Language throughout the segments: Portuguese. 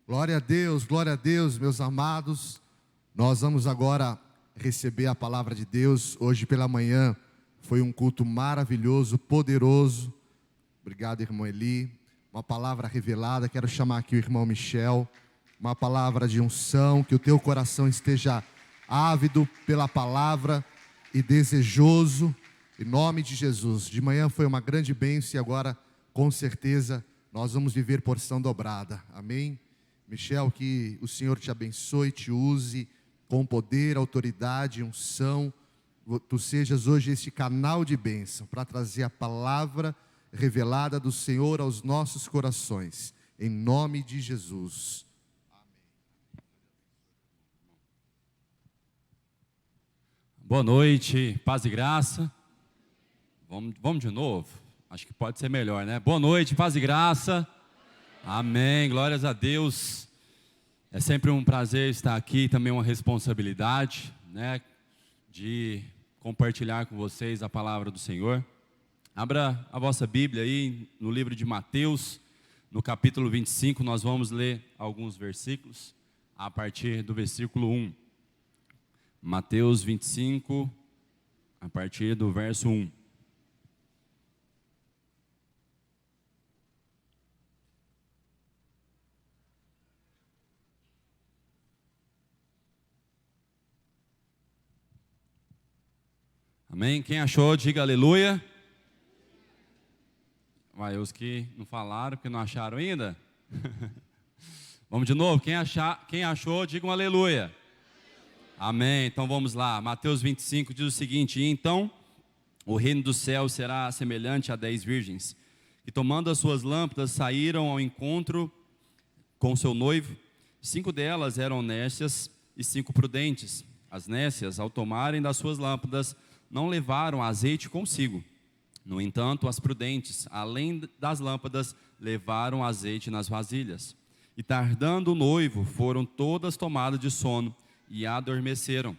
Glória a Deus, meus amados. Nós vamos agora receber a palavra de Deus. Hoje pela manhã foi um culto maravilhoso, poderoso. Obrigado, irmão Eli. Uma palavra revelada. Quero chamar aqui o irmão Michel. Uma palavra de unção, que o teu coração esteja ávido pela palavra e desejoso, em nome de Jesus. De manhã foi uma grande bênção e agora, com certeza, nós vamos viver porção dobrada. Amém? Michel, que o Senhor te abençoe, te use com poder, autoridade, unção. Tu sejas hoje esse canal de bênção para trazer a palavra revelada do Senhor aos nossos corações. Em nome de Jesus. Boa noite, paz e graça. Vamos de novo? Acho que pode ser melhor, né? Boa noite, paz e graça. Amém, glórias a Deus. É sempre um prazer estar aqui, também uma responsabilidade, né? De compartilhar com vocês a palavra do Senhor. Abra a vossa Bíblia aí no livro de Mateus, no capítulo 25, nós vamos ler alguns versículos, a partir do versículo 1. Mateus 25, a partir do verso 1. Amém? Quem achou, diga aleluia. Vai, os que não falaram, porque não acharam ainda. Vamos de novo, quem achou, diga um aleluia. Amém, então vamos lá. Mateus 25 diz o seguinte: então o reino do céu será semelhante a 10 virgens, que tomando as suas lâmpadas saíram ao encontro com seu noivo. 5 delas eram nécias e 5 prudentes. As nécias, ao tomarem das suas lâmpadas, não levaram azeite consigo. No entanto, as prudentes, além das lâmpadas, levaram azeite nas vasilhas. E tardando o noivo, foram todas tomadas de sono e adormeceram.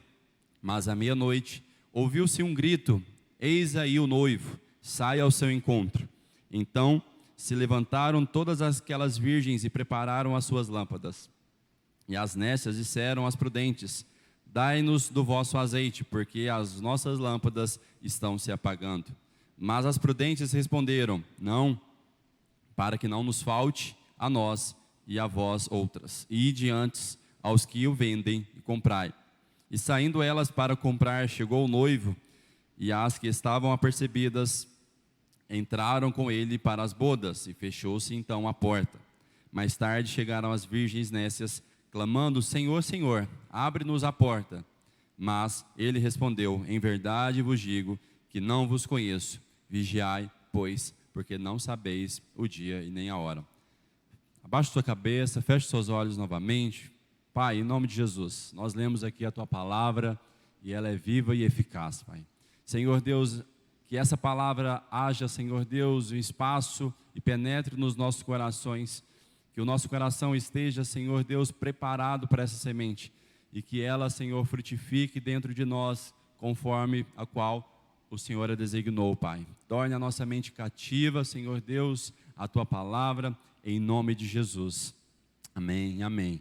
Mas à meia-noite, ouviu-se um grito: eis aí o noivo, sai ao seu encontro. Então se levantaram todas aquelas virgens e prepararam as suas lâmpadas. E as nécias disseram às prudentes: dai-nos do vosso azeite, porque as nossas lâmpadas estão se apagando. Mas as prudentes responderam: não, para que não nos falte a nós e a vós outras. Ide antes aos que o vendem e comprai. E saindo elas para comprar, chegou o noivo, e as que estavam apercebidas entraram com ele para as bodas, e fechou-se então a porta. Mais tarde chegaram as virgens nécias, clamando: Senhor, Senhor, abre-nos a porta. Mas ele respondeu: em verdade vos digo que não vos conheço. Vigiai, pois, porque não sabeis o dia e nem a hora. Abaixe sua cabeça, feche seus olhos novamente. Pai, em nome de Jesus, nós lemos aqui a Tua palavra e ela é viva e eficaz, Pai. Senhor Deus, que essa palavra haja, Senhor Deus, um espaço e penetre nos nossos corações. Que o nosso coração esteja, Senhor Deus, preparado para essa semente. E que ela, Senhor, frutifique dentro de nós, conforme a qual o Senhor a designou, Pai. Torne a nossa mente cativa, Senhor Deus, a Tua palavra, em nome de Jesus. Amém, amém.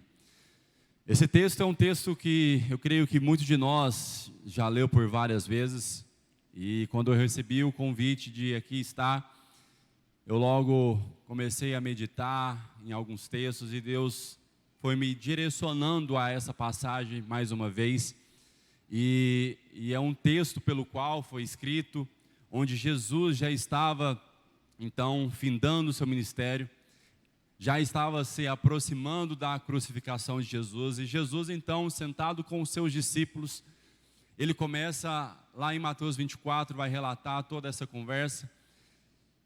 Esse texto é um texto que eu creio que muitos de nós já leu por várias vezes. E quando eu recebi o convite de aqui estar, eu logo comecei a meditar em alguns textos e Deus foi me direcionando a essa passagem mais uma vez. E é um texto pelo qual foi escrito, onde Jesus já estava então findando o seu ministério, já estava se aproximando da crucificação de Jesus, e Jesus então sentado com os seus discípulos, ele começa lá em Mateus 24, vai relatar toda essa conversa.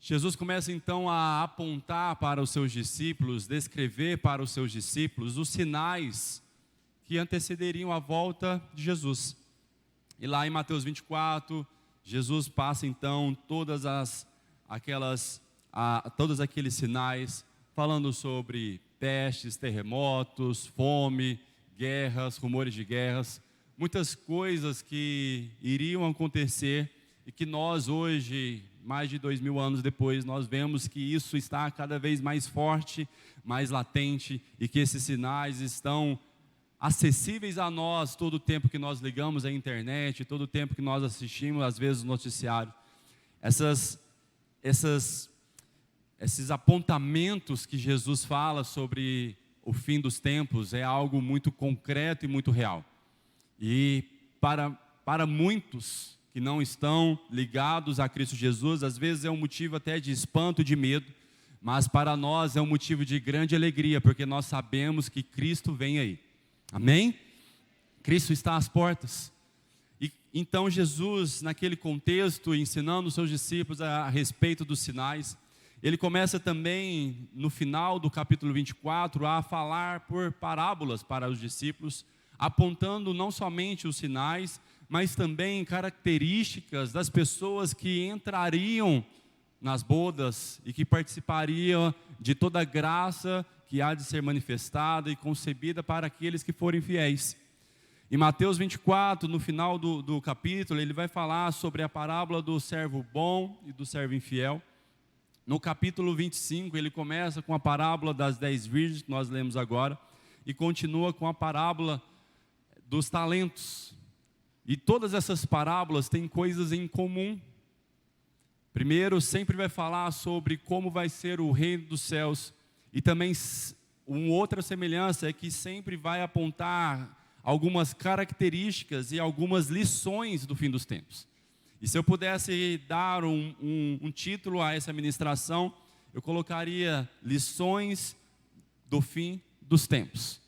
Jesus começa então a apontar para os seus discípulos, descrever para os seus discípulos os sinais que antecederiam a volta de Jesus. E lá em Mateus 24, Jesus passa então todos aqueles sinais, falando sobre pestes, terremotos, fome, guerras, rumores de guerras, muitas coisas que iriam acontecer e que nós hoje, mais de 2000 anos depois, nós vemos que isso está cada vez mais forte, mais latente, e que esses sinais estão acessíveis a nós todo o tempo que nós ligamos à internet, todo o tempo que nós assistimos, às vezes, o noticiário. Esses apontamentos que Jesus fala sobre o fim dos tempos é algo muito concreto e muito real. E para muitos que não estão ligados a Cristo Jesus, às vezes é um motivo até de espanto, de medo, mas para nós é um motivo de grande alegria, porque nós sabemos que Cristo vem aí. Amém? Cristo está às portas. E então Jesus, naquele contexto, ensinando os seus discípulos a respeito dos sinais, ele começa também, no final do capítulo 24, a falar por parábolas para os discípulos, apontando não somente os sinais, mas também características das pessoas que entrariam nas bodas e que participariam de toda a graça que há de ser manifestada e concebida para aqueles que forem fiéis. Em Mateus 24, no final do capítulo, ele vai falar sobre a parábola do servo bom e do servo infiel. No capítulo 25, ele começa com a parábola das 10 virgens, que nós lemos agora, e continua com a parábola dos talentos. E todas essas parábolas têm coisas em comum. Primeiro, sempre vai falar sobre como vai ser o reino dos céus. E também, uma outra semelhança é que sempre vai apontar algumas características e algumas lições do fim dos tempos. E se eu pudesse dar um título a essa ministração, eu colocaria lições do fim dos tempos.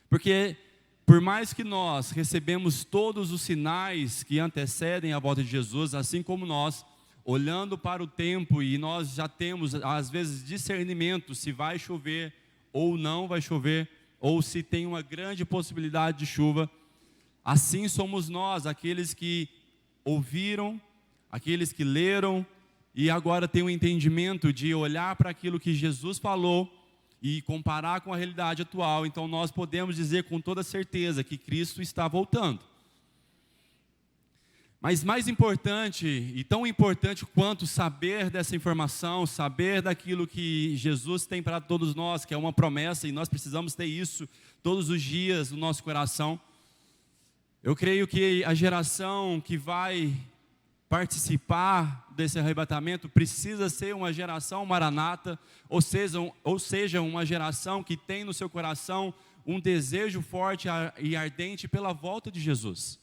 Porque por mais que nós recebemos todos os sinais que antecedem a volta de Jesus, assim como nós, olhando para o tempo, e nós já temos às vezes discernimento se vai chover ou não vai chover, ou se tem uma grande possibilidade de chuva, assim somos nós, aqueles que ouviram, aqueles que leram e agora têm o entendimento de olhar para aquilo que Jesus falou e comparar com a realidade atual. Então nós podemos dizer com toda certeza que Cristo está voltando. Mas mais importante, e tão importante quanto saber dessa informação, saber daquilo que Jesus tem para todos nós, que é uma promessa, e nós precisamos ter isso todos os dias no nosso coração. Eu creio que a geração que vai participar desse arrebatamento precisa ser uma geração maranata, ou seja, uma geração que tem no seu coração um desejo forte e ardente pela volta de Jesus.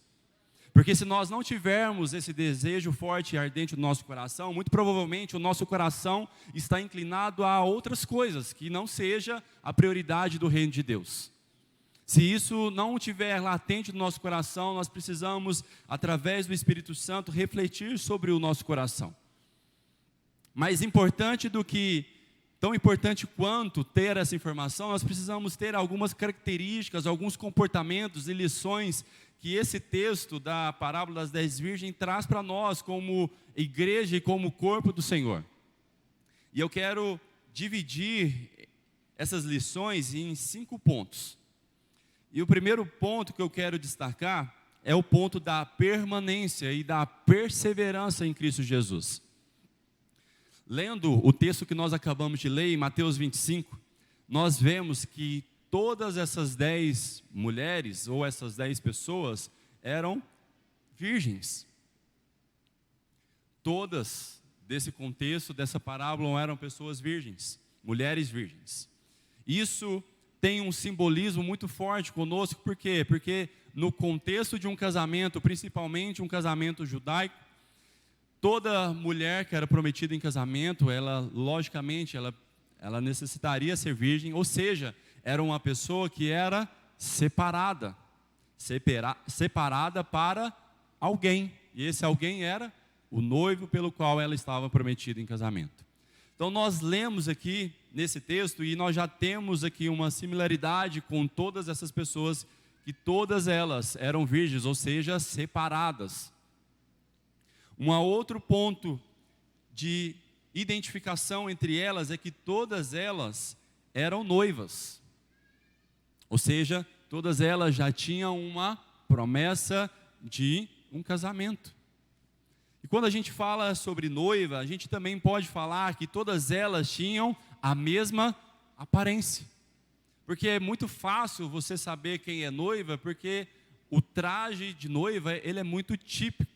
Porque se nós não tivermos esse desejo forte e ardente no nosso coração, muito provavelmente o nosso coração está inclinado a outras coisas, que não seja a prioridade do reino de Deus. Se isso não estiver latente no nosso coração, nós precisamos, através do Espírito Santo, refletir sobre o nosso coração. Mais importante do que, tão importante quanto ter essa informação, nós precisamos ter algumas características, alguns comportamentos e lições que esse texto da parábola das 10 virgens traz para nós como igreja e como corpo do Senhor. E eu quero dividir essas lições em 5 pontos. E o primeiro ponto que eu quero destacar é o ponto da permanência e da perseverança em Cristo Jesus. Lendo o texto que nós acabamos de ler em Mateus 25, nós vemos que todas essas 10 mulheres, ou essas 10 pessoas, eram virgens. Todas, desse contexto, dessa parábola, eram pessoas virgens, mulheres virgens. Isso tem um simbolismo muito forte conosco, por quê? Porque no contexto de um casamento, principalmente um casamento judaico, toda mulher que era prometida em casamento, ela, logicamente, ela necessitaria ser virgem, ou seja, era uma pessoa que era separada para alguém, e esse alguém era o noivo pelo qual ela estava prometida em casamento. Então nós lemos aqui nesse texto e nós já temos aqui uma similaridade com todas essas pessoas, que todas elas eram virgens, ou seja, separadas. Um outro ponto de identificação entre elas é que todas elas eram noivas, ou seja, todas elas já tinham uma promessa de um casamento. E quando a gente fala sobre noiva, a gente também pode falar que todas elas tinham a mesma aparência. Porque é muito fácil você saber quem é noiva, porque o traje de noiva, ele é muito típico.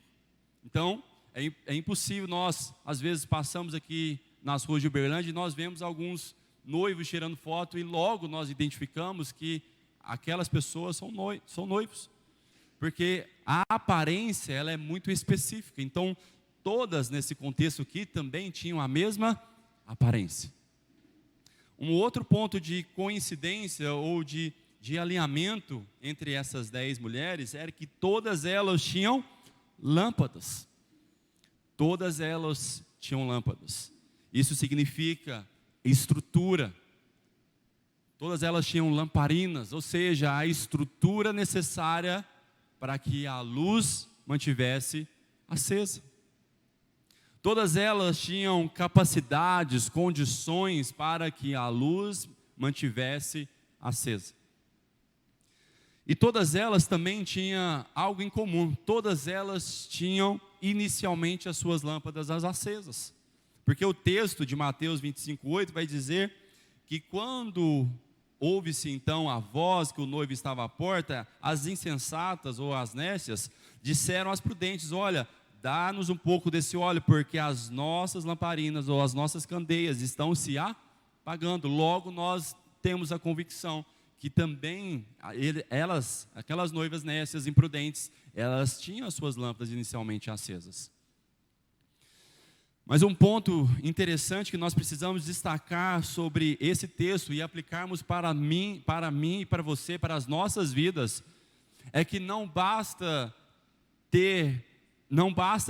Então, é impossível, nós às vezes passamos aqui nas ruas de Uberlândia e nós vemos alguns noivos tirando foto e logo nós identificamos que aquelas pessoas são noivos. Porque a aparência, ela é muito específica. Então, todas nesse contexto aqui também tinham a mesma aparência. Um outro ponto de coincidência ou de alinhamento entre essas 10 mulheres era que todas elas tinham lâmpadas. Todas elas tinham lâmpadas. Isso significa estrutura. Todas elas tinham lamparinas, ou seja, a estrutura necessária para que a luz mantivesse acesa. Todas elas tinham capacidades, condições para que a luz mantivesse acesa. E todas elas também tinham algo em comum. Todas elas tinham inicialmente as suas lâmpadas acesas. Porque o texto de Mateus 25:8 vai dizer que quando ouve-se então a voz que o noivo estava à porta, as insensatas ou as nécias disseram às prudentes: olha, dá-nos um pouco desse óleo, porque as nossas lamparinas ou as nossas candeias estão se apagando. Logo nós temos a convicção que também elas, aquelas noivas nécias, imprudentes, elas tinham as suas lâmpadas inicialmente acesas. Mas um ponto interessante que nós precisamos destacar sobre esse texto e aplicarmos para mim e para você, para as nossas vidas, é que não basta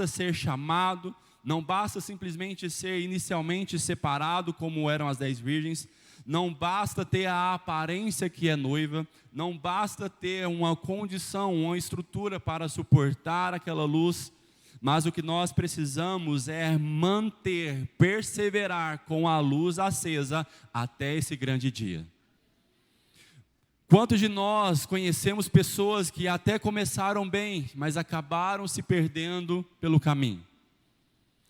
ser chamado, não basta simplesmente ser inicialmente separado, como eram as 10 virgens, não basta ter a aparência que é noiva, não basta ter uma condição, uma estrutura para suportar aquela luz, mas o que nós precisamos é manter, perseverar com a luz acesa até esse grande dia. Quantos de nós conhecemos pessoas que até começaram bem, mas acabaram se perdendo pelo caminho?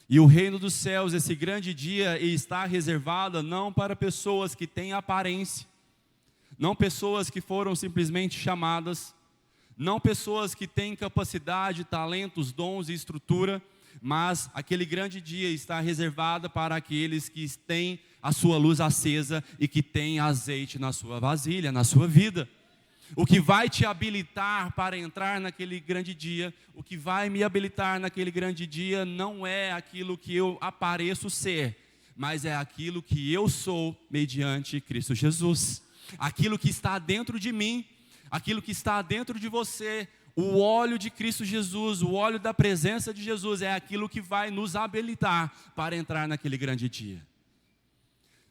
E o reino dos céus, esse grande dia, está reservado não para pessoas que têm aparência, não pessoas que foram simplesmente chamadas, não pessoas que têm capacidade, talentos, dons e estrutura, mas aquele grande dia está reservado para aqueles que têm a sua luz acesa e que têm azeite na sua vasilha, na sua vida. O que vai te habilitar para entrar naquele grande dia, o que vai me habilitar naquele grande dia não é aquilo que eu apareço ser, mas é aquilo que eu sou mediante Cristo Jesus. Aquilo que está dentro de mim, aquilo que está dentro de você, o óleo de Cristo Jesus, o óleo da presença de Jesus é aquilo que vai nos habilitar para entrar naquele grande dia.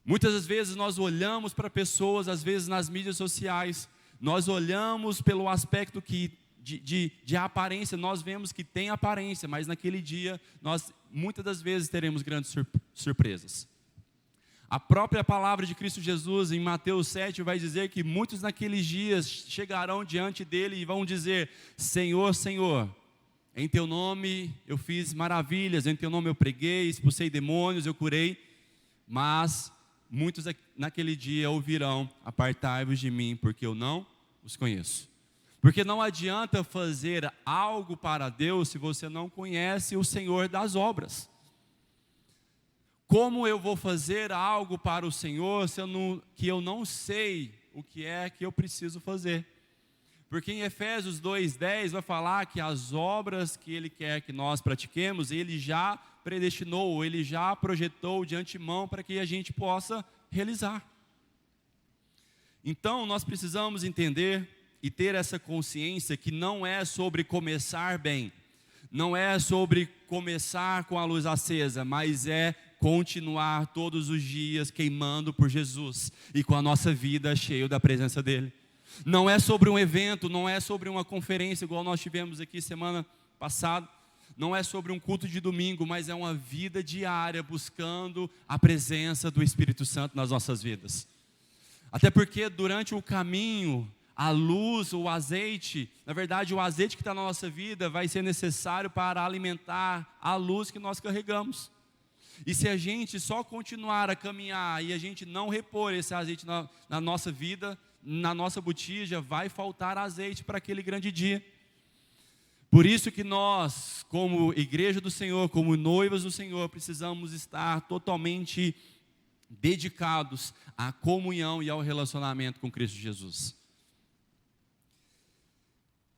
Muitas das vezes nós olhamos para pessoas, às vezes nas mídias sociais, nós olhamos pelo aspecto de aparência, nós vemos que tem aparência, mas naquele dia nós muitas das vezes teremos grandes surpresas. A própria palavra de Cristo Jesus em Mateus 7 vai dizer que muitos naqueles dias chegarão diante dele e vão dizer: Senhor, Senhor, em teu nome eu fiz maravilhas, em teu nome eu preguei, expulsei demônios, eu curei, mas muitos naquele dia ouvirão: apartai-vos de mim, porque eu não os conheço. Porque não adianta fazer algo para Deus se você não conhece o Senhor das obras. Como eu vou fazer algo para o Senhor que eu não sei o que é que eu preciso fazer? Porque em Efésios 2:10 vai falar que as obras que Ele quer que nós pratiquemos, Ele já predestinou, Ele já projetou de antemão para que a gente possa realizar. Então nós precisamos entender e ter essa consciência que não é sobre começar bem, não é sobre começar com a luz acesa, mas é continuar todos os dias queimando por Jesus e com a nossa vida cheia da presença dEle. Não é sobre um evento, não é sobre uma conferência igual nós tivemos aqui semana passada, não é sobre um culto de domingo, mas é uma vida diária buscando a presença do Espírito Santo nas nossas vidas. Até porque durante o caminho, a luz, o azeite, na verdade o azeite que está na nossa vida vai ser necessário para alimentar a luz que nós carregamos. E se a gente só continuar a caminhar e a gente não repor esse azeite na nossa vida, na nossa botija, vai faltar azeite para aquele grande dia. Por isso que nós, como igreja do Senhor, como noivas do Senhor, precisamos estar totalmente dedicados à comunhão e ao relacionamento com Cristo Jesus.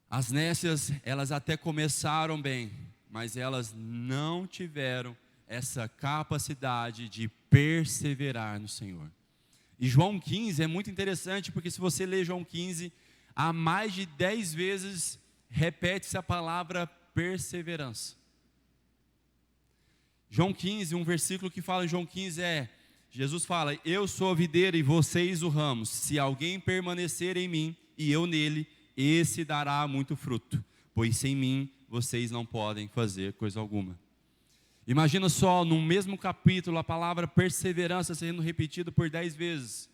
As nécias, elas até começaram bem, mas elas não tiveram essa capacidade de perseverar no Senhor. E João 15 é muito interessante, porque se você ler João 15, há mais de 10 vezes repete-se a palavra perseverança. João 15, um versículo que fala em João 15 Jesus fala: eu sou a videira e vocês o ramo. Se alguém permanecer em mim e eu nele, esse dará muito fruto, pois sem mim vocês não podem fazer coisa alguma. Imagina só, no mesmo capítulo, a palavra perseverança sendo repetida por 10 vezes.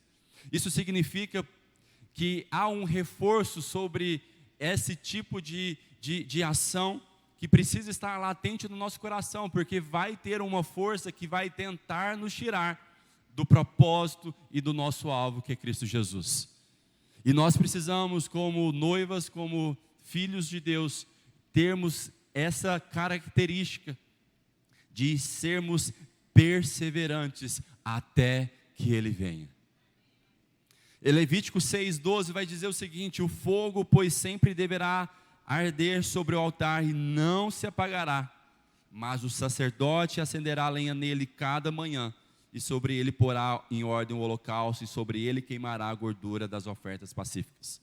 Isso significa que há um reforço sobre esse tipo de ação que precisa estar latente no nosso coração, porque vai ter uma força que vai tentar nos tirar do propósito e do nosso alvo, que é Cristo Jesus. E nós precisamos, como noivas, como filhos de Deus, termos essa característica de sermos perseverantes até que Ele venha. Levítico 6,12 vai dizer o seguinte: o fogo, pois, sempre deverá arder sobre o altar e não se apagará, mas o sacerdote acenderá a lenha nele cada manhã, e sobre ele porá em ordem o holocausto, e sobre ele queimará a gordura das ofertas pacíficas.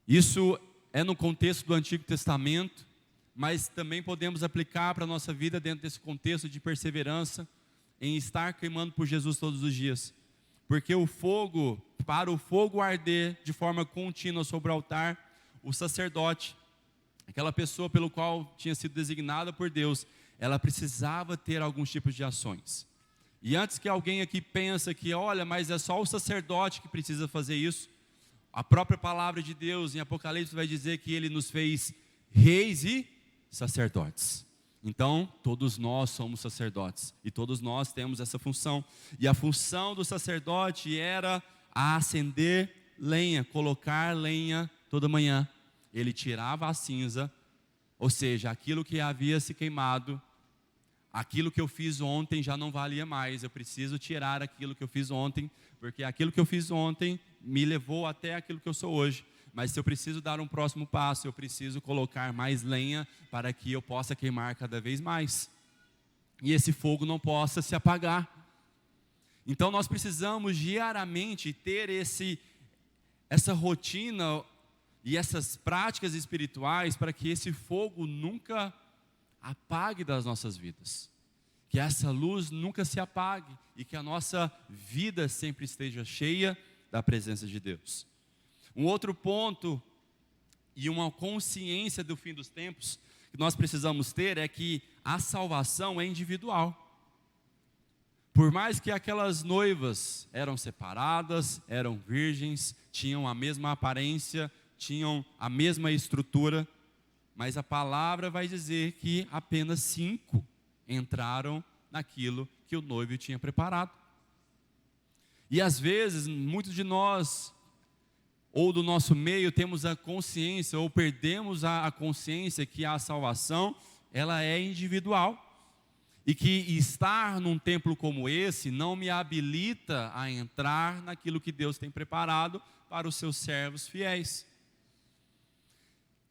Isso é no contexto do Antigo Testamento, mas também podemos aplicar para a nossa vida dentro desse contexto de perseverança, em estar queimando por Jesus todos os dias. Porque para o fogo arder de forma contínua sobre o altar, o sacerdote, aquela pessoa pelo qual tinha sido designada por Deus, ela precisava ter alguns tipos de ações. E antes que alguém aqui pense que, olha, mas é só o sacerdote que precisa fazer isso, a própria palavra de Deus em Apocalipse vai dizer que Ele nos fez reis e sacerdotes. Então, todos nós somos sacerdotes, e todos nós temos essa função. E a função do sacerdote era acender lenha, colocar lenha toda manhã. Ele tirava a cinza, ou seja, aquilo que havia se queimado, aquilo que eu fiz ontem já não valia mais. Eu preciso tirar aquilo que eu fiz ontem, porque aquilo que eu fiz ontem me levou até aquilo que eu sou hoje. Mas se eu preciso dar um próximo passo, eu preciso colocar mais lenha para que eu possa queimar cada vez mais, e esse fogo não possa se apagar. Então nós precisamos diariamente ter essa rotina e essas práticas espirituais para que esse fogo nunca apague das nossas vidas, que essa luz nunca se apague e que a nossa vida sempre esteja cheia da presença de Deus. Um outro ponto e uma consciência do fim dos tempos que nós precisamos ter é que a salvação é individual. Por mais que aquelas noivas eram separadas, eram virgens, tinham a mesma aparência, tinham a mesma estrutura, mas a palavra vai dizer que apenas 5 entraram naquilo que o noivo tinha preparado. E às vezes, muitos de nós, ou do nosso meio, temos a consciência, ou perdemos a consciência que a salvação, ela é individual. E que estar num templo como esse não me habilita a entrar naquilo que Deus tem preparado para os seus servos fiéis.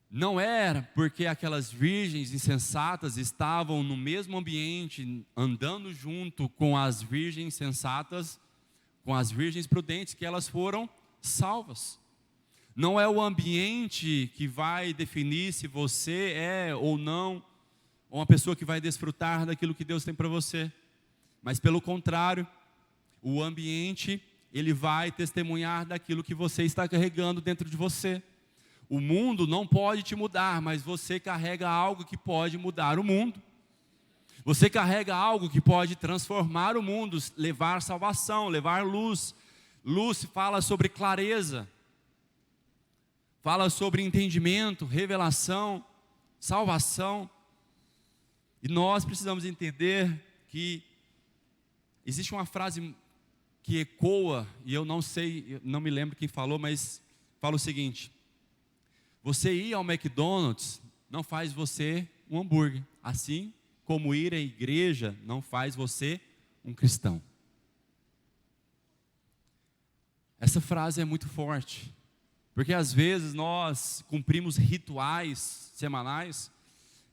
Não era porque aquelas virgens insensatas estavam no mesmo ambiente, andando junto com as virgens sensatas, com as virgens prudentes, que elas foram salvas. Não é o ambiente que vai definir se você é ou não uma pessoa que vai desfrutar daquilo que Deus tem para você. Mas pelo contrário, o ambiente, ele vai testemunhar daquilo que você está carregando dentro de você. O mundo não pode te mudar, mas você carrega algo que pode mudar o mundo. Você carrega algo que pode transformar o mundo, levar salvação, levar luz. Luz fala sobre clareza. fala sobre entendimento, revelação, salvação. E nós precisamos entender que existe uma frase que ecoa, e eu não sei, eu não me lembro quem falou, mas fala o seguinte: você ir ao McDonald's não faz você um hambúrguer, assim como ir à igreja não faz você um cristão. Essa frase é muito forte, porque às vezes nós cumprimos rituais semanais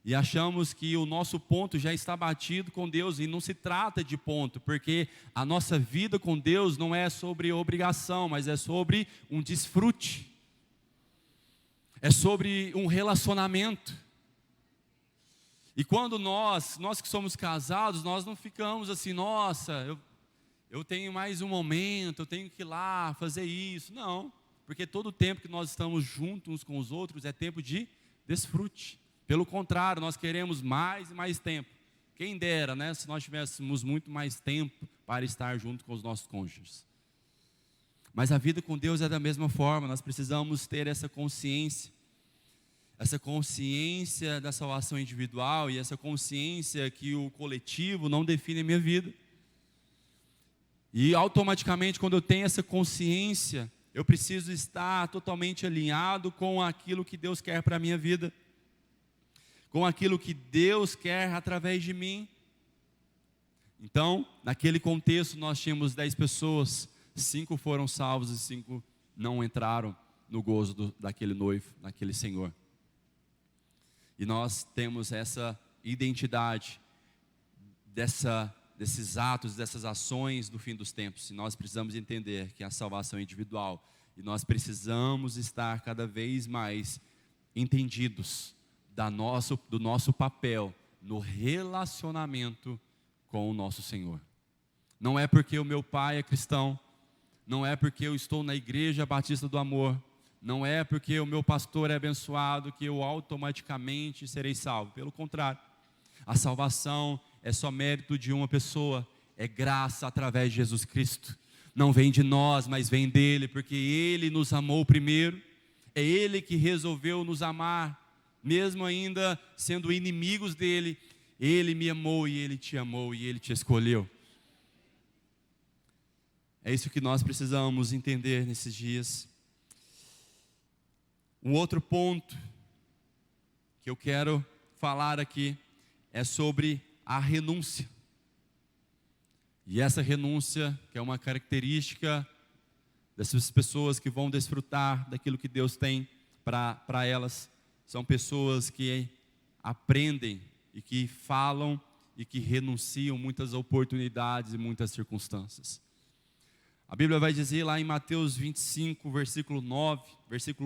e achamos que o nosso ponto já está batido com Deus, e não se trata de ponto, porque a nossa vida com Deus não é sobre obrigação, mas é sobre um desfrute, é sobre um relacionamento. E quando nós que somos casados, nós não ficamos assim, nossa, eu tenho mais um momento, eu tenho que ir lá fazer isso. Não, porque todo o tempo que nós estamos juntos uns com os outros é tempo de desfrute. Pelo contrário, nós queremos mais e mais tempo. Quem dera, né, se nós tivéssemos muito mais tempo para estar junto com os nossos cônjuges. Mas a vida com Deus é da mesma forma, nós precisamos ter essa consciência da salvação individual e essa consciência que o coletivo não define a minha vida. E automaticamente, quando eu tenho essa consciência, eu preciso estar totalmente alinhado com aquilo que Deus quer para a minha vida, com aquilo que Deus quer através de mim. Então, naquele contexto, nós tínhamos 10 pessoas, 5 foram salvos e 5 não entraram no gozo daquele noivo, daquele Senhor. E nós temos essa identidade desses atos, dessas ações do fim dos tempos. E nós precisamos entender que a salvação é individual. E nós precisamos estar cada vez mais entendidos do nosso papel no relacionamento com o nosso Senhor. Não é porque o meu pai é cristão, não é porque eu estou na Igreja Batista do Amor, não é porque o meu pastor é abençoado que eu automaticamente serei salvo. Pelo contrário, a salvação é só mérito de uma pessoa, é graça através de Jesus Cristo. Não vem de nós, mas vem dele, porque ele nos amou primeiro. É ele que resolveu nos amar, mesmo ainda sendo inimigos dele. Ele me amou e ele te amou e ele te escolheu. É isso que nós precisamos entender nesses dias. Um outro ponto que eu quero falar aqui é sobre a renúncia. E essa renúncia, que é uma característica dessas pessoas que vão desfrutar daquilo que Deus tem para elas, são pessoas que aprendem e que falam e que renunciam muitas oportunidades e muitas circunstâncias. A Bíblia vai dizer lá em Mateus 25, versículo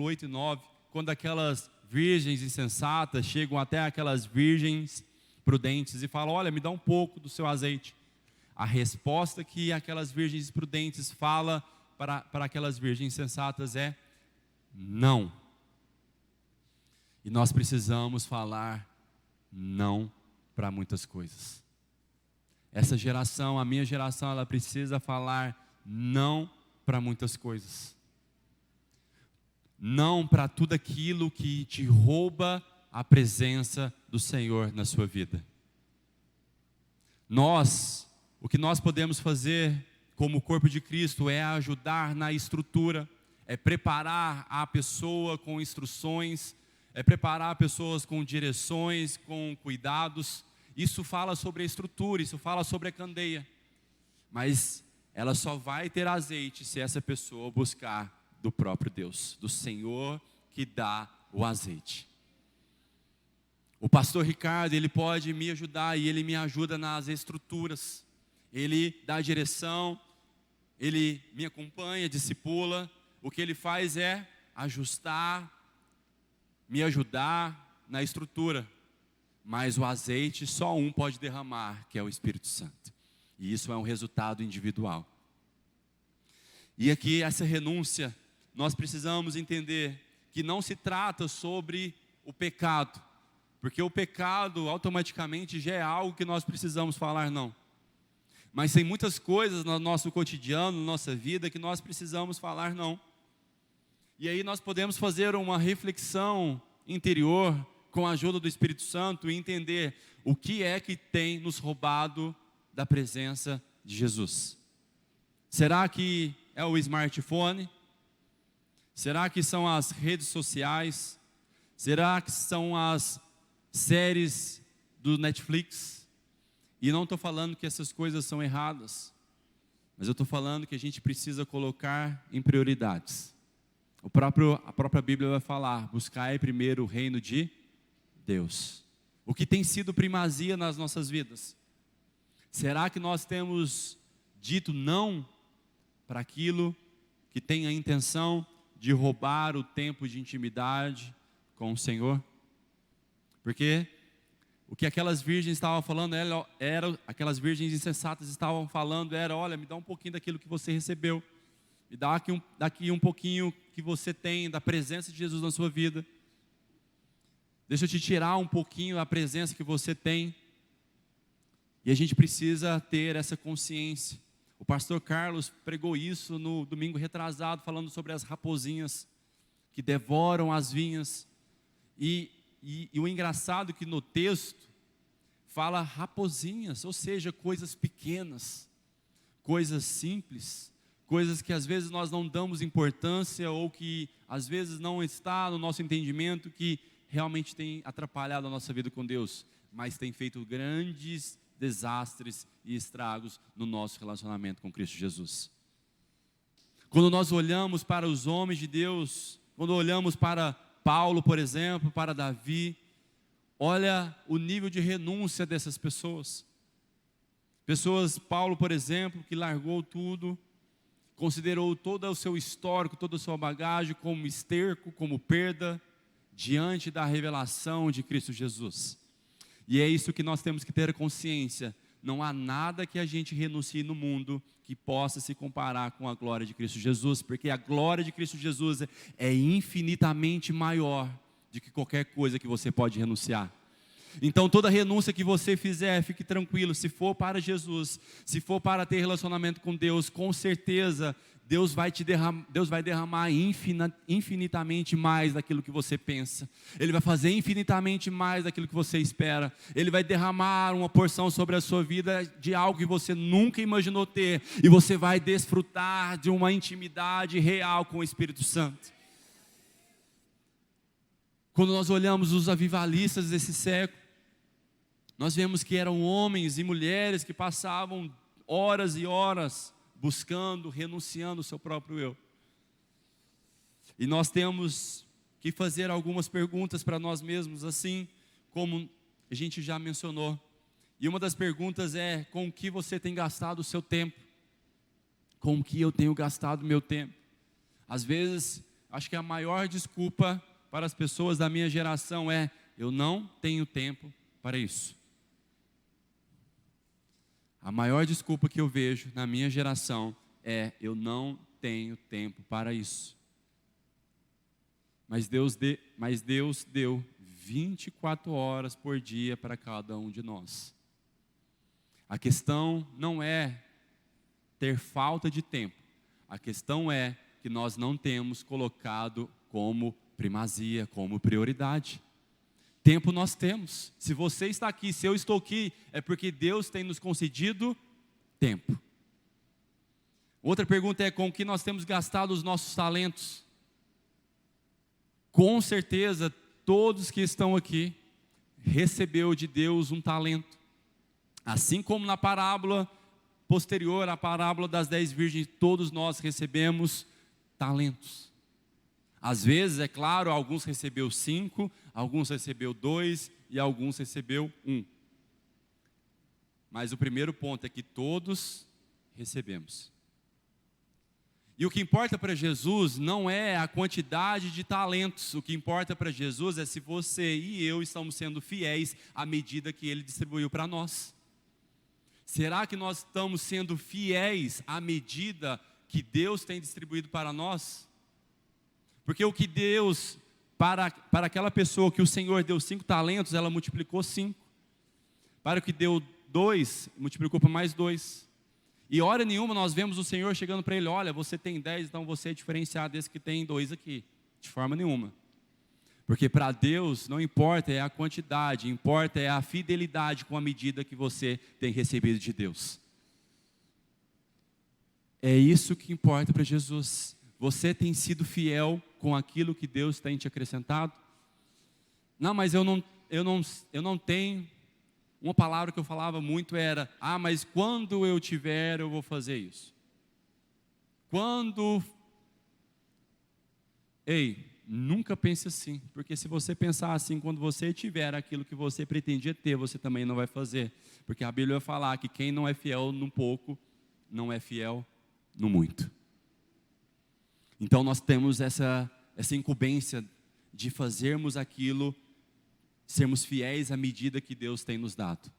8 e 9, quando aquelas virgens insensatas chegam até aquelas virgens prudentes e falam: olha, me dá um pouco do seu azeite. A resposta que aquelas virgens prudentes falam para aquelas virgens insensatas é não. E nós precisamos falar não para muitas coisas. Essa geração, a minha geração, ela precisa falar não para muitas coisas. Não para tudo aquilo que te rouba a presença do Senhor na sua vida. O que nós podemos fazer como corpo de Cristo é ajudar na estrutura, é preparar a pessoa com instruções, é preparar pessoas com direções, com cuidados. Isso fala sobre a estrutura, isso fala sobre a candeia. Mas ela só vai ter azeite se essa pessoa buscar do próprio Deus, do Senhor que dá o azeite. O pastor Ricardo, ele pode me ajudar e ele me ajuda nas estruturas. Ele dá a direção, ele me acompanha, discipula. O que ele faz é ajustar, me ajudar na estrutura. Mas o azeite só um pode derramar, que é o Espírito Santo. E isso é um resultado individual. E aqui essa renúncia, nós precisamos entender que não se trata sobre o pecado, porque o pecado automaticamente já é algo que nós precisamos falar não. Mas tem muitas coisas no nosso cotidiano, na nossa vida, que nós precisamos falar não. E aí nós podemos fazer uma reflexão interior com a ajuda do Espírito Santo e entender o que é que tem nos roubado da presença de Jesus. Será que é o smartphone? Será que são as redes sociais? Será que são as séries do Netflix? E não estou falando que essas coisas são erradas, mas eu estou falando que a gente precisa colocar em prioridades. A própria Bíblia vai falar: buscai primeiro o reino de Deus. O que tem sido primazia nas nossas vidas? Será que nós temos dito não para aquilo que tem a intenção de roubar o tempo de intimidade com o Senhor? Porque o que aquelas virgens estavam falando aquelas virgens insensatas estavam falando era: olha, me dá um pouquinho daquilo que você recebeu, me dá daqui um pouquinho que você tem da presença de Jesus na sua vida. Deixa eu te tirar um pouquinho da presença que você tem. E a gente precisa ter essa consciência. O pastor Carlos pregou isso no domingo retrasado, falando sobre as raposinhas que devoram as vinhas. E o engraçado é que no texto fala raposinhas, ou seja, coisas pequenas, coisas simples, coisas que às vezes nós não damos importância ou que às vezes não está no nosso entendimento, que realmente tem atrapalhado a nossa vida com Deus, mas tem feito grandes desastres e estragos no nosso relacionamento com Cristo Jesus. Quando nós olhamos para os homens de Deus, quando olhamos para Paulo, por exemplo, para Davi, olha o nível de renúncia dessas pessoas. Paulo, por exemplo, que largou tudo, considerou todo o seu histórico, toda a sua bagagem como esterco, como perda, diante da revelação de Cristo Jesus. E é isso que nós temos que ter consciência: não há nada que a gente renuncie no mundo que possa se comparar com a glória de Cristo Jesus, porque a glória de Cristo Jesus é infinitamente maior do que qualquer coisa que você pode renunciar. Então toda renúncia que você fizer, fique tranquilo, se for para Jesus, se for para ter relacionamento com Deus, com certeza Deus vai derramar infinitamente mais daquilo que você pensa. Ele vai fazer infinitamente mais daquilo que você espera. Ele vai derramar uma porção sobre a sua vida de algo que você nunca imaginou ter, e você vai desfrutar de uma intimidade real com o Espírito Santo. Quando nós olhamos os avivalistas desse século, nós vemos que eram homens e mulheres que passavam horas e horas buscando, renunciando o seu próprio eu. E nós temos que fazer algumas perguntas para nós mesmos, assim como a gente já mencionou. E uma das perguntas é: com o que você tem gastado o seu tempo? Com o que eu tenho gastado o meu tempo? Às vezes, acho que a maior desculpa para as pessoas da minha geração é: eu não tenho tempo para isso. A maior desculpa que eu vejo na minha geração é: eu não tenho tempo para isso. Mas Deus deu 24 horas por dia para cada um de nós. A questão não é ter falta de tempo. A questão é que nós não temos colocado como primazia, como prioridade. Tempo nós temos. Se você está aqui, se eu estou aqui, é porque Deus tem nos concedido tempo. Outra pergunta é: com o que nós temos gastado os nossos talentos? Com certeza, todos que estão aqui recebeu de Deus um talento. Assim como na parábola posterior, a parábola das 10 virgens, todos nós recebemos talentos. Às vezes, é claro, alguns recebeu 5, alguns recebeu 2 e alguns recebeu 1. Mas o primeiro ponto é que todos recebemos. E o que importa para Jesus não é a quantidade de talentos. O que importa para Jesus é se você e eu estamos sendo fiéis à medida que Ele distribuiu para nós. Será que nós estamos sendo fiéis à medida que Deus tem distribuído para nós? Porque o que Deus, para aquela pessoa que o Senhor deu 5 talentos, ela multiplicou 5. Para o que deu 2, multiplicou para mais 2. E hora nenhuma nós vemos o Senhor chegando para ele: olha, você tem 10, então você é diferenciado desse que tem 2 aqui. De forma nenhuma. Porque para Deus não importa é a quantidade, importa é a fidelidade com a medida que você tem recebido de Deus. É isso que importa para Jesus. Você tem sido fiel com aquilo que Deus tem te acrescentado? Não, mas eu não tenho. Uma palavra que eu falava muito era: mas quando eu tiver, eu vou fazer isso. Nunca pense assim, porque se você pensar assim, quando você tiver aquilo que você pretendia ter, você também não vai fazer, porque a Bíblia vai falar que quem não é fiel no pouco, não é fiel no muito. Então nós temos essa incumbência de fazermos aquilo, sermos fiéis à medida que Deus tem nos dado.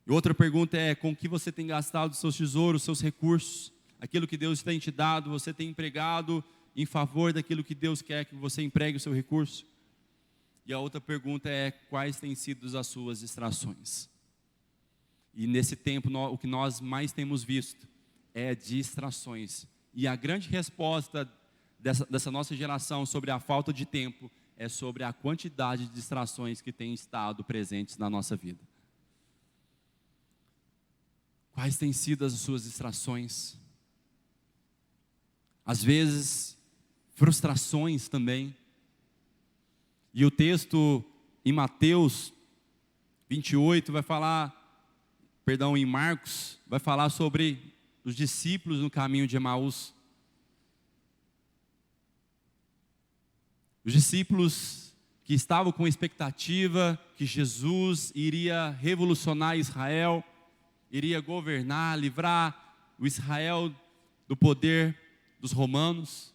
E outra pergunta é: com que você tem gastado os seus tesouros, os seus recursos? Aquilo que Deus tem te dado, você tem empregado em favor daquilo que Deus quer que você empregue o seu recurso? E a outra pergunta é: quais têm sido as suas distrações? E nesse tempo, o que nós mais temos visto é distrações. E a grande resposta dessa nossa geração sobre a falta de tempo é sobre a quantidade de distrações que têm estado presentes na nossa vida. Quais têm sido as suas distrações? Às vezes, frustrações também. E o texto em Mateus 28 vai falar, em Marcos, vai falar sobre os discípulos no caminho de Emaús. Os discípulos que estavam com expectativa que Jesus iria revolucionar Israel, iria governar, livrar o Israel do poder dos romanos.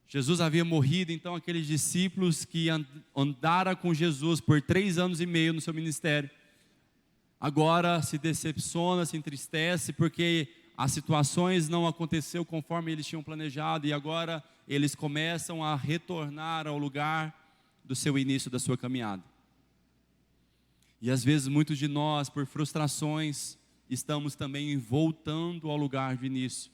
Jesus havia morrido, então aqueles discípulos que andaram com Jesus por 3 anos e meio no seu ministério, agora se decepciona, se entristece, porque as situações não aconteceram conforme eles tinham planejado, e agora eles começam a retornar ao lugar do seu início, da sua caminhada. E às vezes muitos de nós, por frustrações, estamos também voltando ao lugar de início,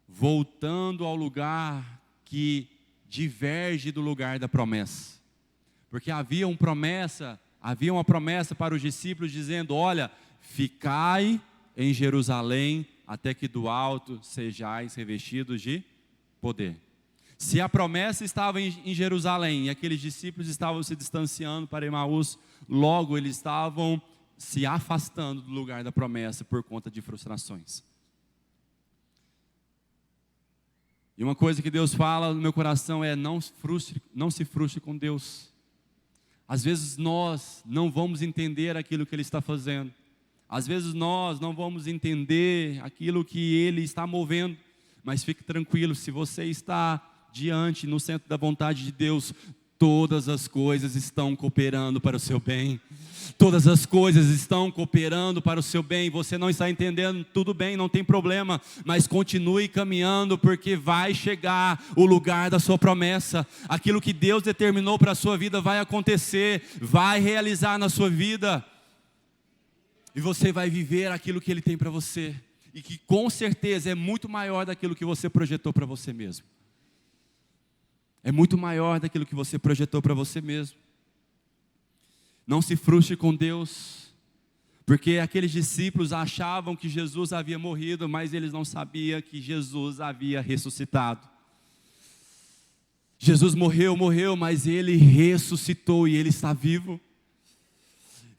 voltando ao lugar que diverge do lugar da promessa, porque havia uma promessa para os discípulos dizendo: olha, ficai em Jerusalém até que do alto sejais revestidos de poder. Se a promessa estava em Jerusalém e aqueles discípulos estavam se distanciando para Emaús, logo eles estavam se afastando do lugar da promessa por conta de frustrações. E uma coisa que Deus fala no meu coração é: não se frustre com Deus. Às vezes nós não vamos entender aquilo que Ele está fazendo. Às vezes nós não vamos entender aquilo que Ele está movendo. Mas fique tranquilo, se você está diante, no centro da vontade de Deus, todas as coisas estão cooperando para o seu bem. Todas as coisas estão cooperando para o seu bem. Você não está entendendo, tudo bem, não tem problema, mas continue caminhando, porque vai chegar o lugar da sua promessa. Aquilo que Deus determinou para a sua vida vai acontecer, vai realizar na sua vida, e você vai viver aquilo que Ele tem para você, e que com certeza é muito maior daquilo que você projetou para você mesmo. É muito maior daquilo que você projetou para você mesmo. Não se frustre com Deus, porque aqueles discípulos achavam que Jesus havia morrido, mas eles não sabiam que Jesus havia ressuscitado. Jesus morreu, mas Ele ressuscitou e Ele está vivo.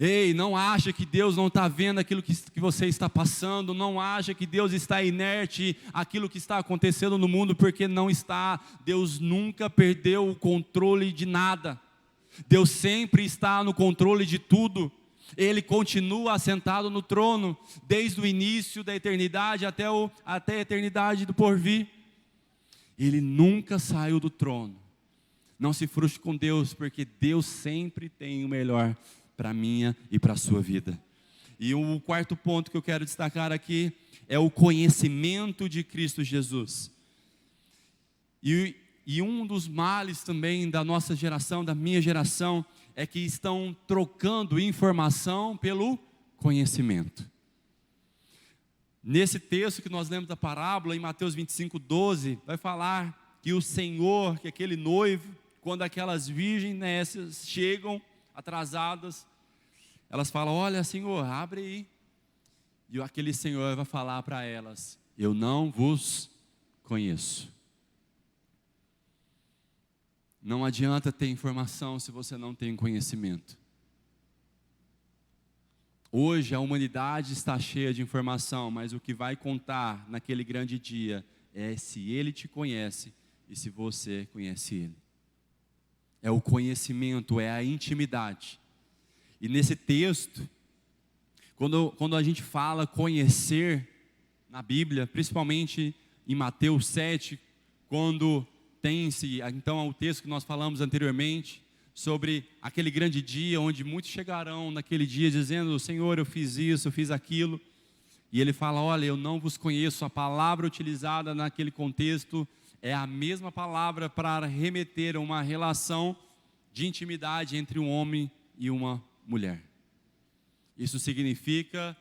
Ei, não acha que Deus não está vendo aquilo que você está passando, não acha que Deus está inerte àquilo que está acontecendo no mundo, porque não está. Deus nunca perdeu o controle de nada, Deus sempre está no controle de tudo. Ele continua assentado no trono, desde o início da eternidade até a eternidade do porvir. Ele nunca saiu do trono. Não se frustre com Deus, porque Deus sempre tem o melhor para a minha e para a sua vida. E o quarto ponto que eu quero destacar aqui é o conhecimento de Cristo Jesus. E um dos males também da nossa geração, da minha geração, é que estão trocando informação pelo conhecimento. Nesse texto que nós lemos da parábola, em Mateus 25:12, vai falar que o Senhor, que aquele noivo, quando aquelas virgens nécias chegam atrasadas, elas falam: olha, Senhor, abre aí. E aquele Senhor vai falar para elas: eu não vos conheço. Não adianta ter informação se você não tem conhecimento. Hoje a humanidade está cheia de informação, mas o que vai contar naquele grande dia é se Ele te conhece e se você conhece Ele. É o conhecimento, é a intimidade. E nesse texto, quando a gente fala conhecer na Bíblia, principalmente em Mateus 7, quando tem-se, então, o texto que nós falamos anteriormente, sobre aquele grande dia, onde muitos chegarão naquele dia dizendo: Senhor, eu fiz isso, eu fiz aquilo. E ele fala: olha, eu não vos conheço. A palavra utilizada naquele contexto é a mesma palavra para remeter a uma relação de intimidade entre um homem e uma mulher. Isso significa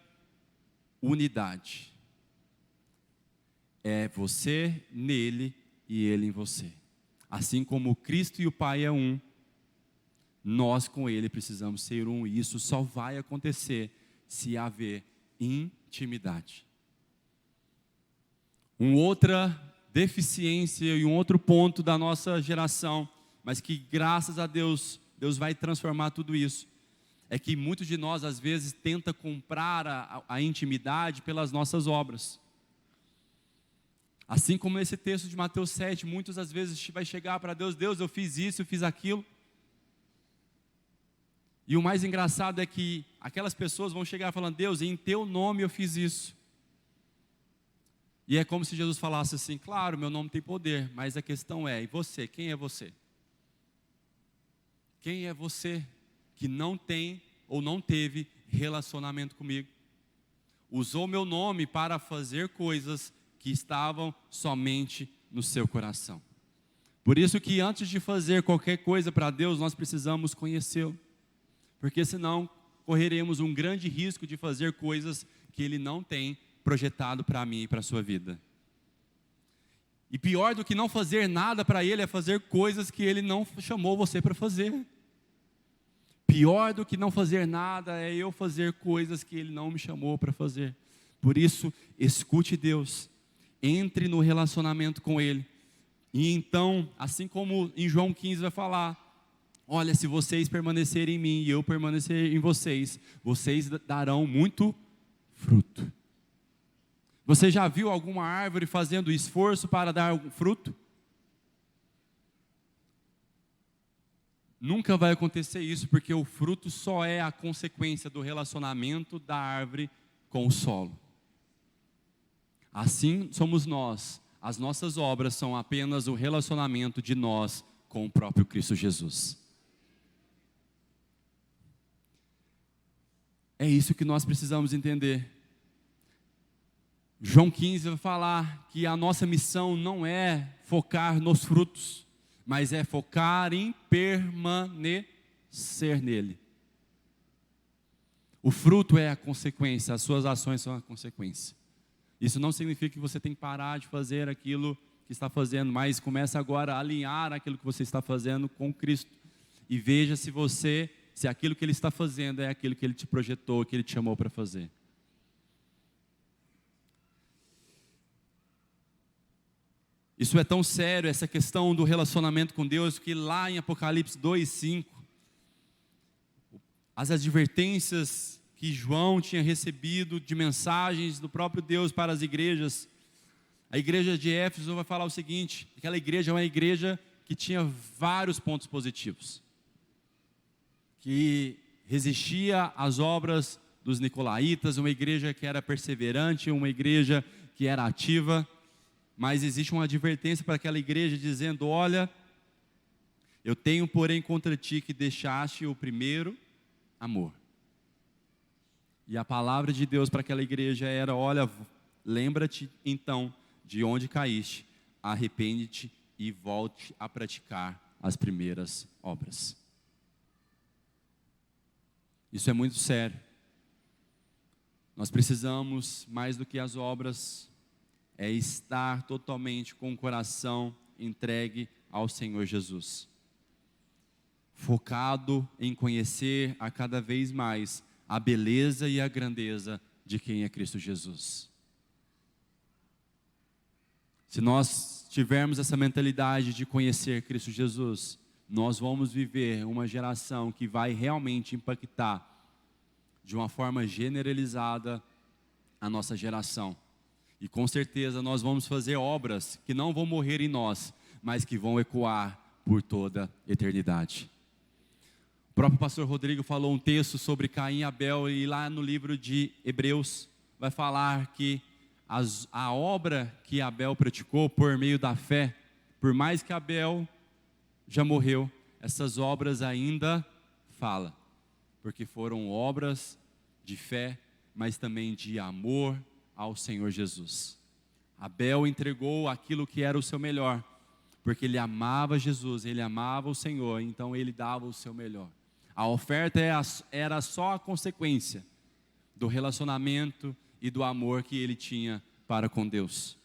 unidade. É você nele e ele em você. Assim como Cristo e o Pai é um, nós com Ele precisamos ser um, e isso só vai acontecer se haver intimidade. Uma outra deficiência e um outro ponto da nossa geração, mas que graças a Deus, Deus vai transformar tudo isso, é que muitos de nós às vezes tenta comprar a intimidade pelas nossas obras. Assim como esse texto de Mateus 7, muitos às vezes vai chegar para Deus: Deus, eu fiz isso, eu fiz aquilo. E o mais engraçado é que aquelas pessoas vão chegar falando: Deus, em teu nome eu fiz isso. E é como se Jesus falasse assim: claro, meu nome tem poder, mas a questão é: e você, quem é você? Quem é você que não tem ou não teve relacionamento comigo? Usou meu nome para fazer coisas que estavam somente no seu coração. Por isso que antes de fazer qualquer coisa para Deus, nós precisamos conhecê-lo. Porque senão correremos um grande risco de fazer coisas que Ele não tem projetado para mim e para a sua vida. E pior do que não fazer nada para Ele é fazer coisas que Ele não chamou você para fazer. Pior do que não fazer nada é eu fazer coisas que Ele não me chamou para fazer. Por isso, escute Deus, entre no relacionamento com Ele. E então, assim como em João 15 vai falar: olha, se vocês permanecerem em mim e eu permanecer em vocês, vocês darão muito fruto. Você já viu alguma árvore fazendo esforço para dar algum fruto? Nunca vai acontecer isso, porque o fruto só é a consequência do relacionamento da árvore com o solo. Assim somos nós. As nossas obras são apenas o relacionamento de nós com o próprio Cristo Jesus. É isso que nós precisamos entender. João 15 vai falar que a nossa missão não é focar nos frutos, mas é focar em permanecer nele. O fruto é a consequência, as suas ações são a consequência. Isso não significa que você tem que parar de fazer aquilo que está fazendo, mas começa agora a alinhar aquilo que você está fazendo com Cristo. E veja se aquilo que Ele está fazendo é aquilo que Ele te projetou, que Ele te chamou para fazer. Isso é tão sério, essa questão do relacionamento com Deus, que lá em Apocalipse 2:5, as advertências que João tinha recebido de mensagens do próprio Deus para as igrejas, a igreja de Éfeso vai falar o seguinte: aquela igreja é uma igreja que tinha vários pontos positivos, que resistia às obras dos nicolaítas, uma igreja que era perseverante, uma igreja que era ativa. Mas existe uma advertência para aquela igreja dizendo: olha, eu tenho porém contra ti que deixaste o primeiro amor. E a palavra de Deus para aquela igreja era: olha, lembra-te então de onde caíste, arrepende-te e volte a praticar as primeiras obras. Isso é muito sério. Nós precisamos, mais do que as obras, estar totalmente com o coração entregue ao Senhor Jesus, focado em conhecer a cada vez mais a beleza e a grandeza de quem é Cristo Jesus. Se nós tivermos essa mentalidade de conhecer Cristo Jesus, nós vamos viver uma geração que vai realmente impactar de uma forma generalizada a nossa geração. E com certeza nós vamos fazer obras que não vão morrer em nós, mas que vão ecoar por toda a eternidade. O próprio pastor Rodrigo falou um texto sobre Caim e Abel, e lá no livro de Hebreus vai falar que a obra que Abel praticou por meio da fé, por mais que Abel já morreu, essas obras ainda falam, porque foram obras de fé, mas também de amor ao Senhor Jesus. Abel entregou aquilo que era o seu melhor, porque ele amava Jesus, ele amava o Senhor, então ele dava o seu melhor. A oferta era só a consequência do relacionamento e do amor que ele tinha para com Deus.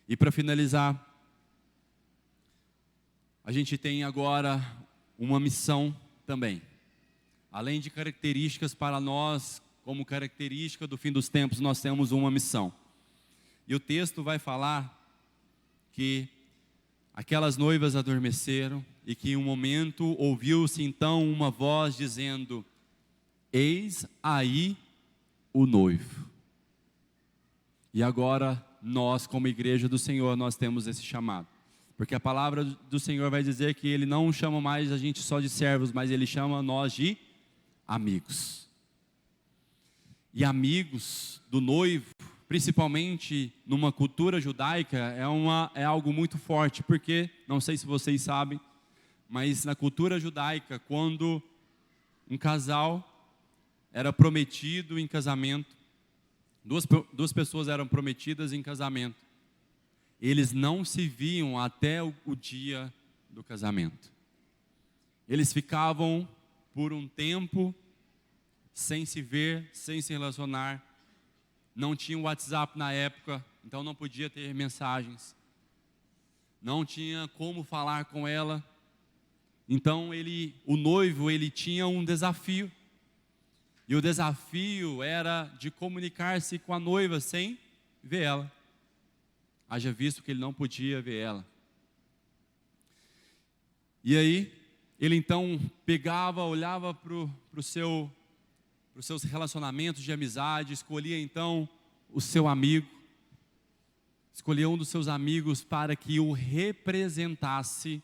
E para finalizar, a gente tem agora uma missão também. Além de características para nós, como característica do fim dos tempos, nós temos uma missão. E o texto vai falar que aquelas noivas adormeceram e que em um momento ouviu-se então uma voz dizendo: eis aí o noivo. E agora nós, como igreja do Senhor, nós temos esse chamado. Porque a palavra do Senhor vai dizer que Ele não chama mais a gente só de servos, mas Ele chama nós de amigos. E amigos do noivo, principalmente numa cultura judaica, é algo muito forte. Porque, não sei se vocês sabem, mas na cultura judaica, quando um casal era prometido em casamento, duas pessoas eram prometidas em casamento, eles não se viam até o dia do casamento. Eles ficavam por um tempo sem se ver, sem se relacionar. Não tinha WhatsApp na época, então não podia ter mensagens. Não tinha como falar com ela. Então o noivo, ele tinha um desafio. E o desafio era de comunicar-se com a noiva sem ver ela. Haja visto que ele não podia ver ela. E aí, ele então pegava, olhava para os seus relacionamentos de amizade, escolhia então o seu amigo, escolhia um dos seus amigos para que o representasse,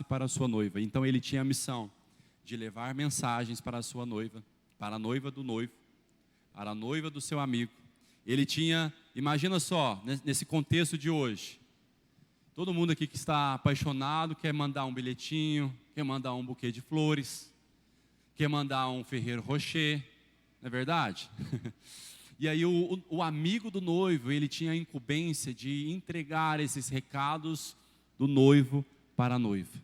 para a sua noiva. Então ele tinha a missão de levar mensagens para a sua noiva, para a noiva do noivo, para a noiva do seu amigo. Ele tinha, imagina só, nesse contexto de hoje, todo mundo aqui que está apaixonado quer mandar um bilhetinho, quer mandar um buquê de flores, quer mandar um Ferrero Rocher, não é verdade? E aí o amigo do noivo, ele tinha a incumbência de entregar esses recados do noivo para a noiva.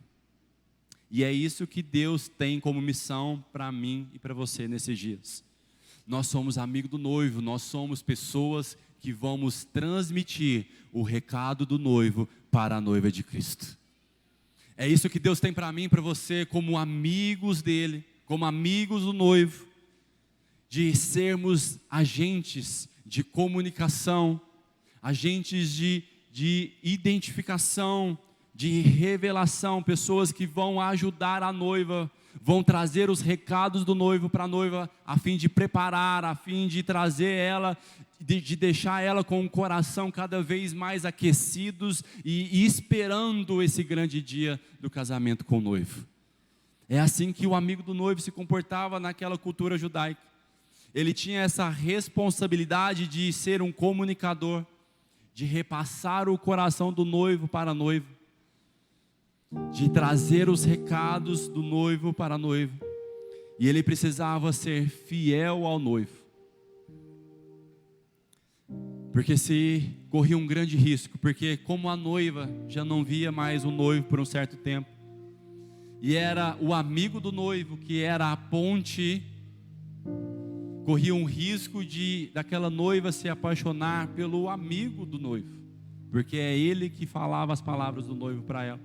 E é isso que Deus tem como missão para mim e para você nesses dias. Nós somos amigos do noivo, nós somos pessoas que vamos transmitir o recado do noivo para a noiva de Cristo. É isso que Deus tem para mim e para você, como amigos dele, como amigos do noivo, de sermos agentes de comunicação, agentes de identificação, de revelação, pessoas que vão ajudar a noiva, vão trazer os recados do noivo para a noiva, a fim de preparar, a fim de trazer ela, de deixar ela com o coração cada vez mais aquecidos e esperando esse grande dia do casamento com o noivo. É assim que o amigo do noivo se comportava naquela cultura judaica. Ele tinha essa responsabilidade de ser um comunicador, de repassar o coração do noivo para a noiva, de trazer os recados do noivo para a noiva. E ele precisava ser fiel ao noivo, porque se corria um grande risco, porque como a noiva já não via mais o noivo por um certo tempo, e era o amigo do noivo que era a ponte corria um risco daquela noiva se apaixonar pelo amigo do noivo, porque é ele que falava as palavras do noivo para ela,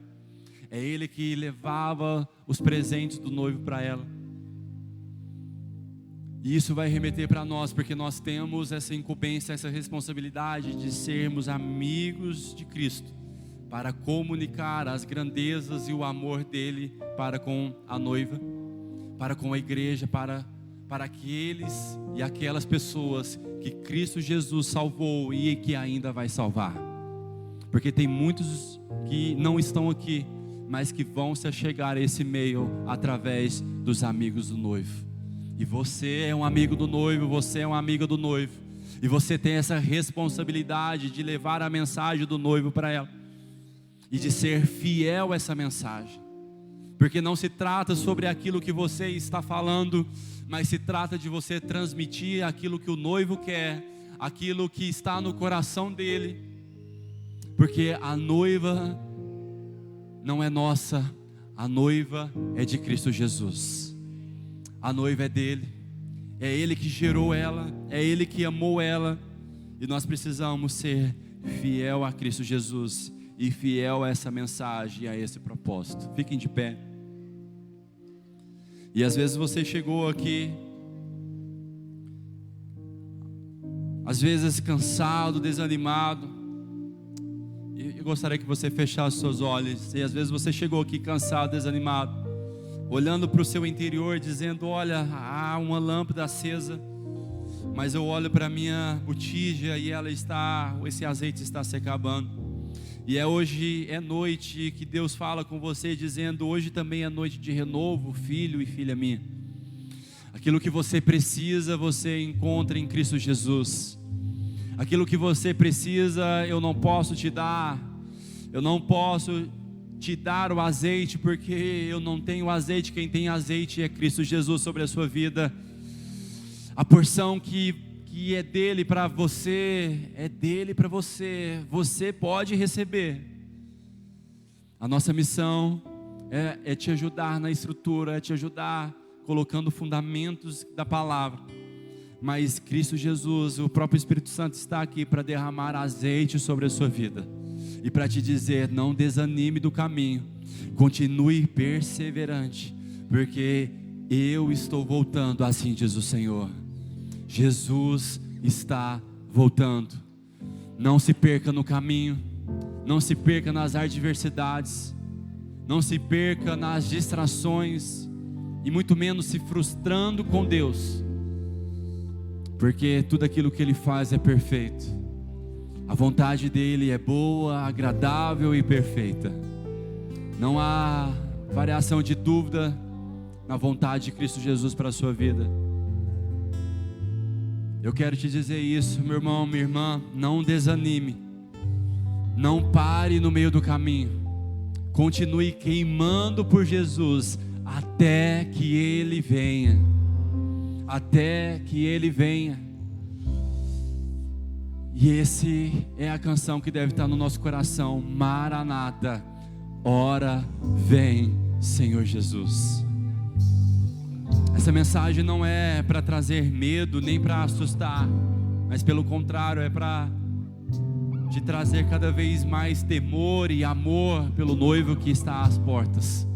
é ele que levava os presentes do noivo para ela. E isso vai remeter para nós, porque nós temos essa incumbência, essa responsabilidade de sermos amigos de Cristo, para comunicar as grandezas e o amor dele para com a noiva, para com a igreja, para aqueles e aquelas pessoas que Cristo Jesus salvou e que ainda vai salvar. Porque tem muitos que não estão aqui, mas que vão se achegar a esse meio através dos amigos do noivo. E você é um amigo do noivo, você é uma amiga do noivo, e você tem essa responsabilidade de levar a mensagem do noivo para ela, e de ser fiel a essa mensagem, porque não se trata sobre aquilo que você está falando, mas se trata de você transmitir aquilo que o noivo quer, aquilo que está no coração dele, porque a noiva não é nossa, a noiva é de Cristo Jesus. A noiva é dele, é ele que gerou ela, é ele que amou ela, e nós precisamos ser fiel a Cristo Jesus e fiel a essa mensagem e a esse propósito. Fiquem de pé. E às vezes você chegou aqui, às vezes cansado, desanimado, e eu gostaria que você fechasse seus olhos. E às vezes você chegou aqui cansado, desanimado, olhando para o seu interior, dizendo: olha, há uma lâmpada acesa, mas eu olho para a minha botija e esse azeite está se acabando. E hoje é noite que Deus fala com você, dizendo: hoje também é noite de renovo, filho e filha minha. Aquilo que você precisa, você encontra em Cristo Jesus. Aquilo que você precisa, eu não posso te dar. Eu não posso te dar o azeite, porque eu não tenho azeite. Quem tem azeite é Cristo Jesus sobre a sua vida. A porção que é dele para você, é dele para você. Você pode receber. A nossa missão é te ajudar na estrutura, é te ajudar colocando fundamentos da palavra. Mas Cristo Jesus, o próprio Espírito Santo está aqui para derramar azeite sobre a sua vida e para te dizer: não desanime do caminho, continue perseverante, porque eu estou voltando, assim diz o Senhor. Jesus está voltando. Não se perca no caminho, não se perca nas adversidades, não se perca nas distrações, e muito menos se frustrando com Deus, porque tudo aquilo que Ele faz é perfeito. A vontade dEle é boa, agradável e perfeita. Não há variação de dúvida na vontade de Cristo Jesus para a sua vida. Eu quero te dizer isso, meu irmão, minha irmã: não desanime, não pare no meio do caminho, continue queimando por Jesus até que Ele venha. Até que Ele venha. E esse é a canção que deve estar no nosso coração: Maranata, ora vem, Senhor Jesus. Essa mensagem não é para trazer medo, nem para assustar, mas pelo contrário, é para te trazer cada vez mais temor e amor pelo noivo que está às portas.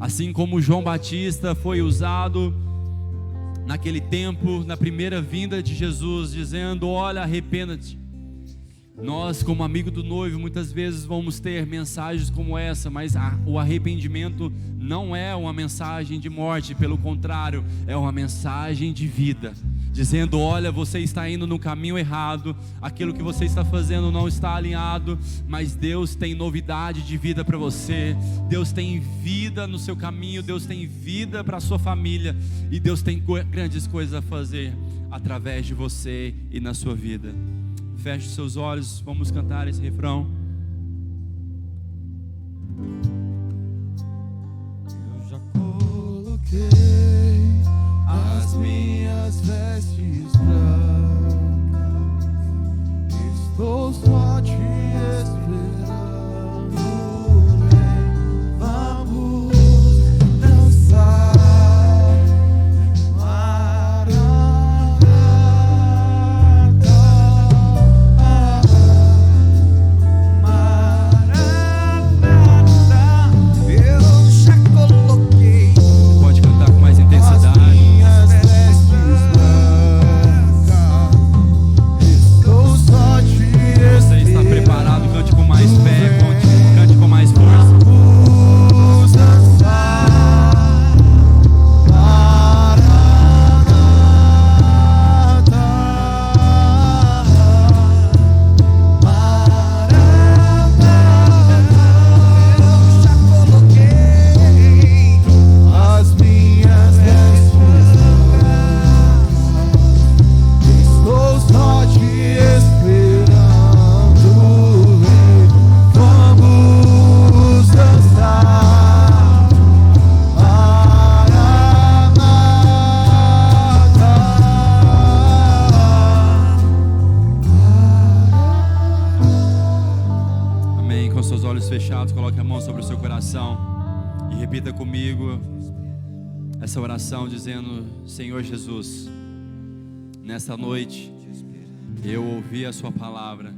Assim como João Batista foi usado naquele tempo, na primeira vinda de Jesus, dizendo: olha, arrependa-te. Nós, como amigo do noivo, muitas vezes vamos ter mensagens como essa, mas o arrependimento não é uma mensagem de morte, pelo contrário, é uma mensagem de vida, dizendo: olha, você está indo no caminho errado, aquilo que você está fazendo não está alinhado, mas Deus tem novidade de vida para você, Deus tem vida no seu caminho, Deus tem vida para a sua família, e Deus tem grandes coisas a fazer através de você e na sua vida. Feche seus olhos, vamos cantar esse refrão. Eu já coloquei as minhas vestes brancas, estou só te esperando. Vem, vamos dançar, Maranata. olhos fechados, coloque a mão sobre o seu coração e repita comigo essa oração dizendo: Senhor Jesus, nesta noite eu ouvi a sua palavra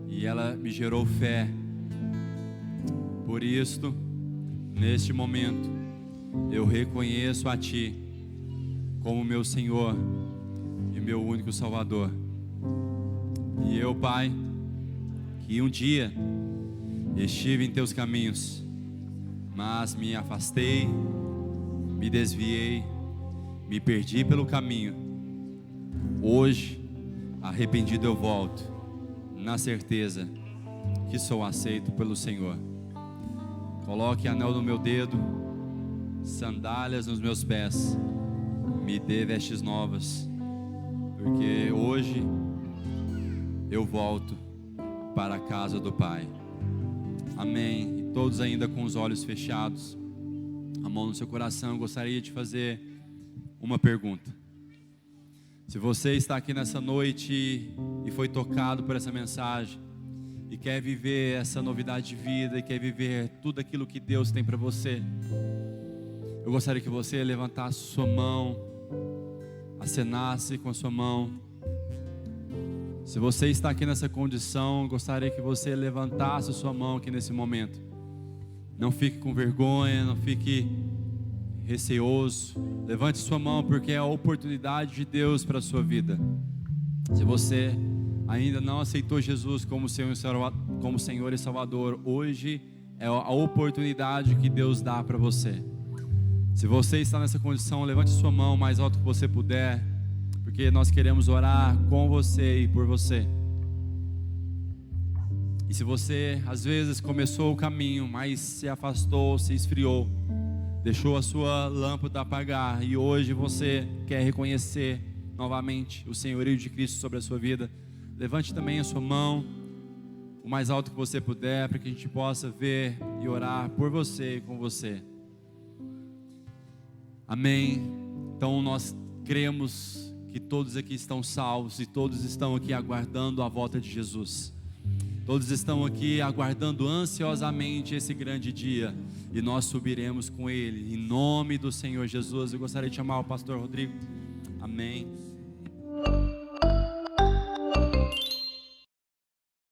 e ela me gerou fé. Por isto, neste momento, eu reconheço a Ti como meu Senhor e meu único Salvador. E eu, Pai, que um dia estive em Teus caminhos, mas me afastei, me desviei, me perdi pelo caminho. Hoje, arrependido eu volto, na certeza que sou aceito pelo Senhor. Coloque anel no meu dedo, sandálias nos meus pés, me dê vestes novas, porque hoje eu volto para a casa do Pai. Amém. E todos ainda com os olhos fechados, a mão no seu coração, eu gostaria de fazer uma pergunta. Se você está aqui nessa noite e foi tocado por essa mensagem e quer viver essa novidade de vida e quer viver tudo aquilo que Deus tem para você, eu gostaria que você levantasse sua mão, acenasse com a sua mão. Se você está aqui nessa condição, eu gostaria que você levantasse sua mão aqui nesse momento. Não fique com vergonha, não fique receoso. Levante sua mão, porque é a oportunidade de Deus para a sua vida. Se você ainda não aceitou Jesus como Senhor e Salvador, hoje é a oportunidade que Deus dá para você. Se você está nessa condição, levante sua mão o mais alto que você puder, porque nós queremos orar com você e por você. E se você às vezes começou o caminho, mas se afastou, se esfriou, deixou a sua lâmpada apagar e hoje você quer reconhecer novamente o senhorio de Cristo sobre a sua vida, levante também a sua mão o mais alto que você puder, para que a gente possa ver e orar por você e com você. Amém. Então nós cremos que todos aqui estão salvos e todos estão aqui aguardando a volta de Jesus. Todos estão aqui aguardando ansiosamente esse grande dia e nós subiremos com Ele, em nome do Senhor Jesus. Eu gostaria de chamar o pastor Rodrigo. Amém.